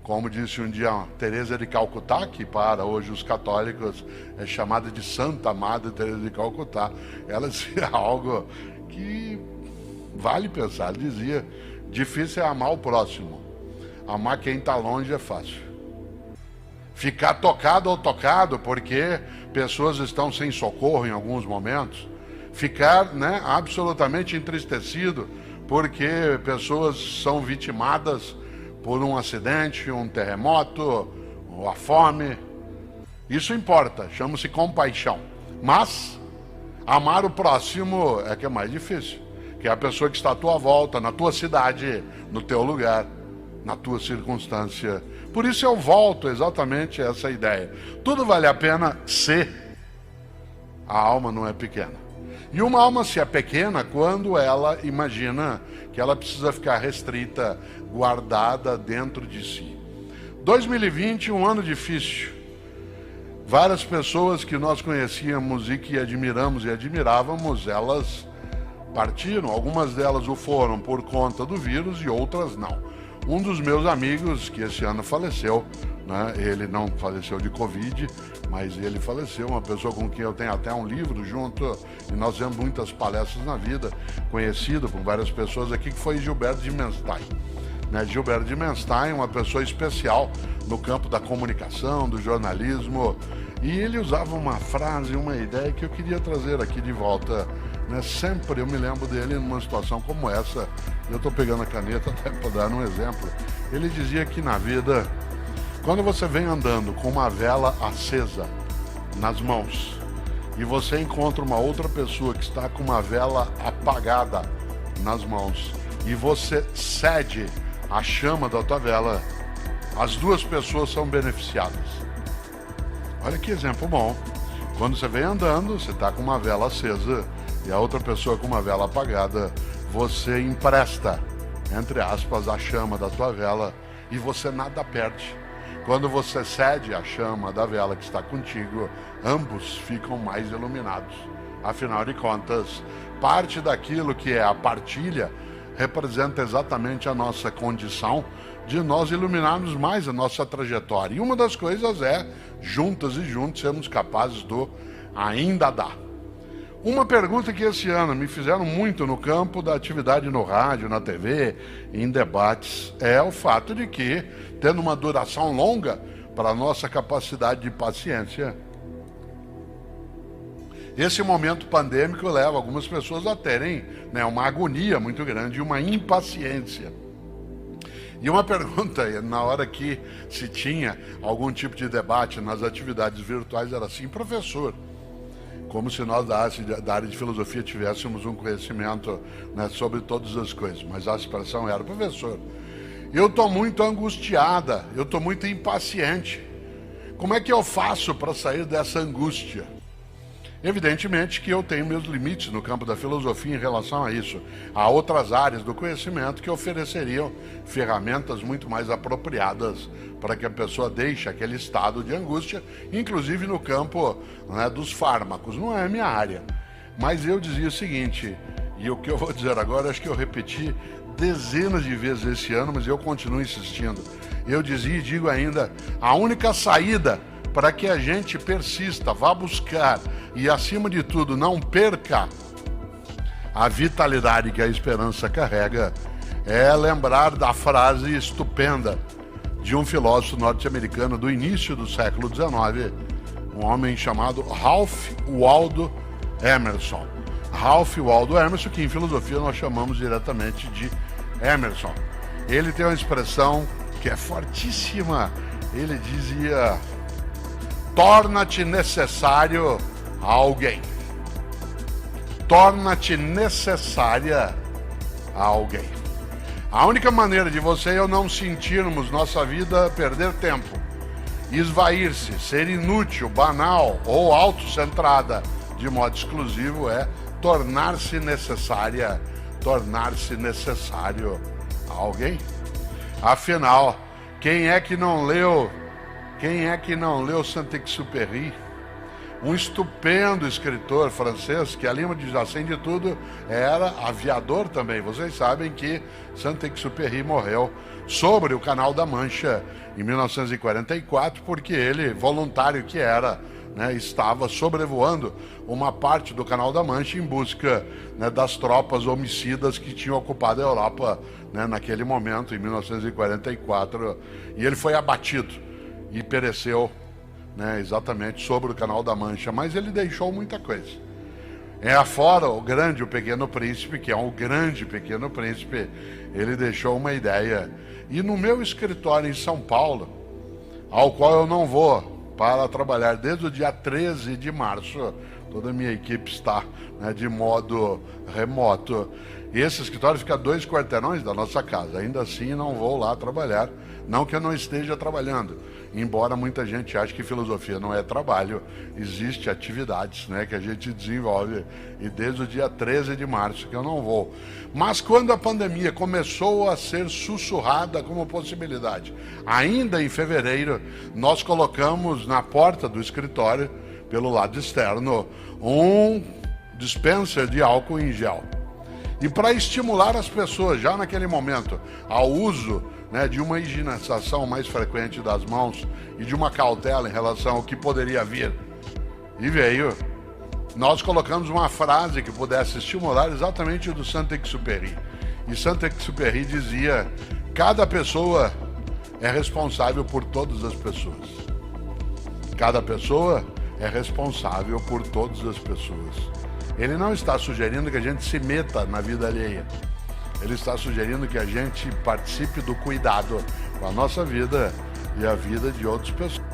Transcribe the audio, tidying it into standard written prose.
Como disse um dia Teresa de Calcutá, que para hoje os católicos é chamada de Santa Madre Teresa de Calcutá, ela dizia algo que vale pensar. Ela dizia: difícil é amar o próximo, amar quem está longe é fácil. Ficar tocado ou tocado porque pessoas estão sem socorro em alguns momentos, ficar, né, absolutamente entristecido porque pessoas são vitimadas por um acidente, um terremoto, ou a fome. Isso importa, chama-se compaixão. Mas amar o próximo é que é mais difícil, que é a pessoa que está à tua volta, na tua cidade, no teu lugar, na tua circunstância. Por isso eu volto exatamente a essa ideia. Tudo vale a pena se a alma não é pequena. E uma alma se é pequena quando ela imagina que ela precisa ficar restrita, guardada dentro de si. 2020, um ano difícil. Várias pessoas que nós conhecíamos e que admiramos e admirávamos, elas partiram. Algumas delas o foram por conta do vírus e outras não. Um dos meus amigos, que esse ano faleceu, né? Ele não faleceu de Covid, mas ele faleceu, uma pessoa com quem eu tenho até um livro junto, e nós temos muitas palestras na vida, conhecido por várias pessoas aqui, que foi Gilberto de Menstein. Né? Gilberto de Menstein, uma pessoa especial no campo da comunicação, do jornalismo, e ele usava uma frase, uma ideia que eu queria trazer aqui de volta. Né? Sempre eu me lembro dele numa situação como essa. Eu estou pegando a caneta até para dar um exemplo. Ele dizia que na vida, quando você vem andando com uma vela acesa nas mãos e você encontra uma outra pessoa que está com uma vela apagada nas mãos e você cede a chama da tua vela, as duas pessoas são beneficiadas. Olha que exemplo bom. Quando você vem andando, você está com uma vela acesa e a outra pessoa com uma vela apagada, você empresta, entre aspas, a chama da tua vela e você nada perde. Quando você cede a chama da vela que está contigo, ambos ficam mais iluminados. Afinal de contas, parte daquilo que é a partilha representa exatamente a nossa condição de nós iluminarmos mais a nossa trajetória. E uma das coisas é, juntas e juntos, sermos capazes do ainda dar. Uma pergunta que esse ano me fizeram muito no campo da atividade no rádio, na TV, em debates, é o fato de que, tendo uma duração longa para a nossa capacidade de paciência, esse momento pandêmico leva algumas pessoas a terem, né, uma agonia muito grande e uma impaciência. E uma pergunta, na hora que se tinha algum tipo de debate nas atividades virtuais, era assim: professor, como se nós da área de filosofia tivéssemos um conhecimento, né, sobre todas as coisas, mas a expressão era: professor, eu estou muito angustiada, eu estou muito impaciente, como é que eu faço para sair dessa angústia? Evidentemente que eu tenho meus limites no campo da filosofia em relação a isso. Há outras áreas do conhecimento que ofereceriam ferramentas muito mais apropriadas para que a pessoa deixe aquele estado de angústia, inclusive no campo, né, dos fármacos. Não é a minha área. Mas eu dizia o seguinte, e o que eu vou dizer agora, acho que eu repeti dezenas de vezes esse ano, mas eu continuo insistindo. Eu dizia e digo ainda: a única saída para que a gente persista, vá buscar e, acima de tudo, não perca a vitalidade que a esperança carrega, é lembrar da frase estupenda de um filósofo norte-americano do início do século XIX, um homem chamado Ralph Waldo Emerson. Ralph Waldo Emerson, que em filosofia nós chamamos diretamente de Emerson. Ele tem uma expressão que é fortíssima. Ele dizia: torna-te necessário a alguém. Torna-te necessária a alguém. A única maneira de você e eu não sentirmos nossa vida perder tempo, esvair-se, ser inútil, banal ou autocentrada de modo exclusivo é tornar-se necessária, tornar-se necessário a alguém. Afinal, quem é que não leu Saint-Exupéry? um estupendo escritor francês, que além de tudo era aviador também. Vocês sabem que Saint-Exupéry morreu sobre o Canal da Mancha em 1944, porque ele, voluntário que era, né, estava sobrevoando uma parte do Canal da Mancha em busca, né, das tropas homicidas que tinham ocupado a Europa, né, naquele momento, em 1944, e ele foi abatido e pereceu, né, exatamente sobre o Canal da Mancha, mas ele deixou muita coisa. Afora o Grande e o Pequeno Príncipe, que é um Grande Pequeno Príncipe, ele deixou uma ideia. E no meu escritório em São Paulo, ao qual eu não vou para trabalhar desde o dia 13 de março, toda a minha equipe está, né, de modo remoto. Esse escritório fica a 2 quarteirões da nossa casa, ainda assim não vou lá trabalhar, não que eu não esteja trabalhando, embora muita gente ache que filosofia não é trabalho, existe atividades, né, que a gente desenvolve, e desde o dia 13 de março que eu não vou. Mas quando a pandemia começou a ser sussurrada como possibilidade, ainda em fevereiro, nós colocamos na porta do escritório, pelo lado externo, um dispenser de álcool em gel. E para estimular as pessoas, já naquele momento, ao uso, né, de uma higienização mais frequente das mãos e de uma cautela em relação ao que poderia vir, e veio, nós colocamos uma frase que pudesse estimular exatamente do Saint-Exupéry. E Saint-Exupéry dizia: cada pessoa é responsável por todas as pessoas. Cada pessoa é responsável por todas as pessoas. Ele não está sugerindo que a gente se meta na vida alheia. Ele está sugerindo que a gente participe do cuidado com a nossa vida e a vida de outras pessoas.